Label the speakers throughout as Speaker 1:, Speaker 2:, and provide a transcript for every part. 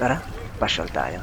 Speaker 1: Tara, pasyal tayo.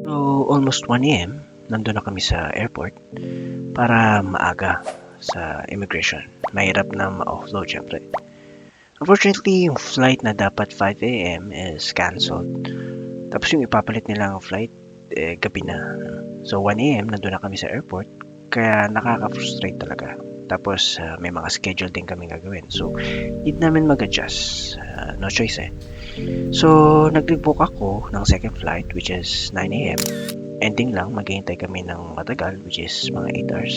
Speaker 1: So, almost 1 AM, nandun na kami sa airport para maaga sa immigration. Mahirap na ma-offload syempre. Unfortunately, yung flight na dapat 5 AM is cancelled. Tapos yung ipapalit nilang flight, gabi na. So 1 AM, nandun na kami sa airport, kaya nakaka-frustrate talaga. Tapos may mga schedule din kami gagawin. So, need namin mag-adjust. No choice eh. So, nag-book ako ng second flight which is 9 AM. Ending lang, maghihintay kami ng matagal which is mga 8 hours.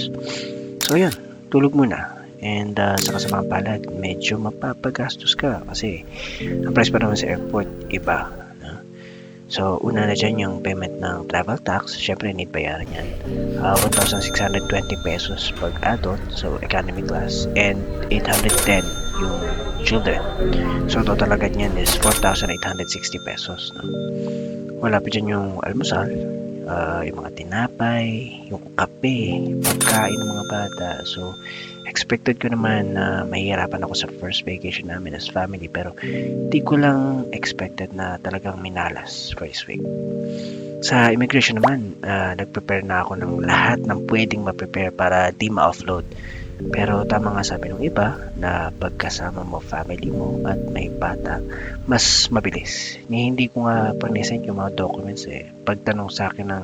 Speaker 1: So, yun. Tulog muna. And sa kasamang palad, medyo mapapagastos ka kasi ang price pa naman sa airport, iba. So, una na dyan yung payment ng travel tax. Syempre, need bayaran yan. 1,620 pesos pag adult, so economy class. And 810 yung children. So, total agad niyan is 4,860 pesos. No? Wala pa dyan yung almusal, yung mga tinapay, yung kape, yung pagkain ng mga bata. So, expected ko naman na mahihirapan ako sa first vacation namin as family, pero di ko lang expected na talagang minalas first week. Sa immigration naman, nag-prepare na ako ng lahat ng pwedeng ma-prepare para di ma-offload. Pero tama nga sabi ng iba na pagkasama mo family mo at may bata, mas mabilis. Hindi ko nga pa-send yung mga documents eh. Pagtanong sa akin ng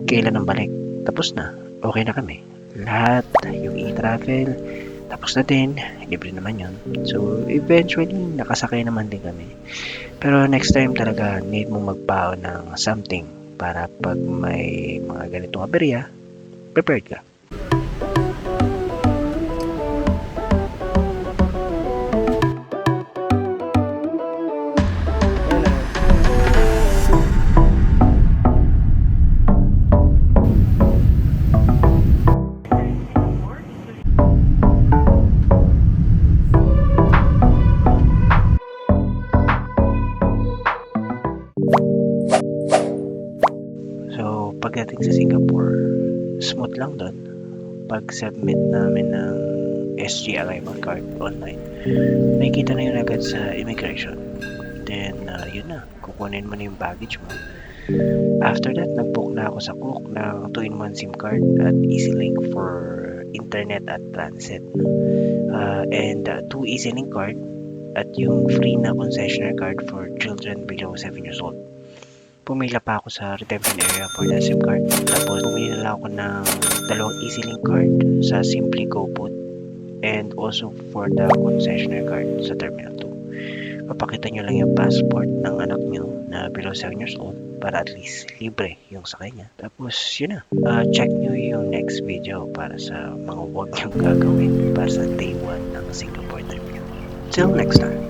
Speaker 1: kailan ang balik, tapos na, okay na kami. Lahat, yung e-travel, tapos na din, libre naman yun. So, eventually, nakasakay naman din kami. Pero next time talaga, need mo magbaon ng something para pag may mga ganitong aberya, prepared ka. So, pagdating sa Singapore, smooth lang doon. Pag-submit namin ng SG arrival card online, may kita na yun agad sa immigration. Then, yun na, kukunin mo na yung baggage mo. After that, nag-book na ako sa Cook ng 2-in-1 SIM card at EasyLink for internet at transit. And 2 EasyLink card at yung free na concessionaire card for children below 7 years old. Pumila pa ako sa redemption area for that SIM card. Tapos bumili na lang ako ng 2 EasyLink card sa Simply GoPut and also for the concessionaire card sa Terminal 2. Papakita nyo lang yung passport ng anak nyo na below 7 years old para at least libre yung sakay niya. Tapos yun na, check nyo yung next video para sa mga huwag nyong gagawin para sa day 1 ng Singapore Terminal. Till next time.